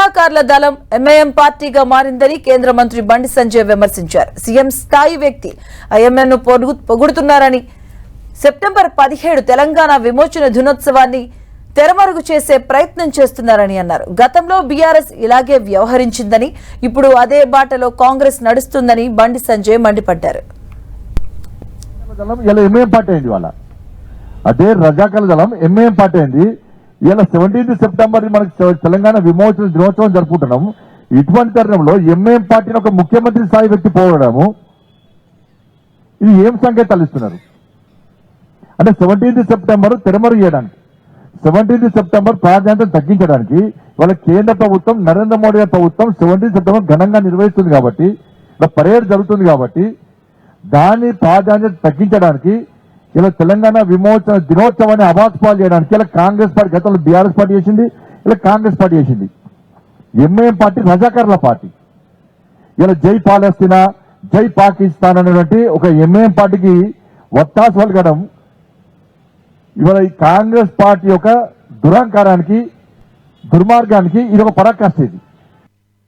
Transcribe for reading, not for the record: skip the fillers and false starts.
రజాకార్ల దళం ఎంఐఎం పార్టీగా మారిందని కేంద్ర మంత్రి బండి సంజయ్ విమర్శించారు. సీఎం స్థాయి వ్యక్తి ఐఎంఎన్ను పొగుడుతున్నారని, సెప్టెంబర్ 17 తెలంగాణ విమోచన దినోత్సవాన్ని తెరమరుగు చేసే ప్రయత్నం చేస్తున్నారని అన్నారు. గతంలో బీఆర్ఎస్ ఇలాగే వ్యవహరించిందని, ఇప్పుడు అదే బాటలో కాంగ్రెస్ నడుస్తుందని బండి సంజయ్ మండిపడ్డారు. అదే రజాకార్ల దళం ఎంఐఎం పార్టీ అయింది. ఇలా 17 సెప్టెంబర్ మనకి తెలంగాణ విమోచన దినోత్సవం జరుపుకుంటున్నాం. ఇటువంటి తరుణంలో ఎంఐఎం పార్టీని ఒక ముఖ్యమంత్రి స్థాయి వ్యక్తి పోవడము, ఇది ఏం సంకేతాలు ఇస్తున్నారు అంటే 17 సెప్టెంబర్ తెరమరుగు చేయడానికి, 17 సెప్టెంబర్ ప్రాధాన్యతను తగ్గించడానికి వాళ్ళ కేంద్ర ప్రభుత్వం నరేంద్ర మోడీ గారి ప్రభుత్వం 17 సెప్టెంబర్ ఘనంగా నిర్వహిస్తుంది కాబట్టి, పరేడ్ జరుగుతుంది కాబట్టి దాని ప్రాధాన్యత తగ్గించడానికి ఇలా తెలంగాణ విమోచన దినోత్సవాన్ని అవాస్పాలు చేయడానికి ఇలా కాంగ్రెస్ పార్టీ, గతంలో బీఆర్ఎస్ పార్టీ చేసింది, ఇలా కాంగ్రెస్ పార్టీ చేసింది. ఎంఐఎం పార్టీ రజాకార్ల పార్టీ. ఇలా జై పాలస్తీనా, జై పాకిస్తాన్ అనేటువంటి ఒక ఎంఐఎం పార్టీకి వత్తాసు పలకడం ఇవాళ ఈ కాంగ్రెస్ పార్టీ యొక్క దురహంకారానికి, దుర్మార్గానికి ఇది ఒక పరాకాష్ట. ఇది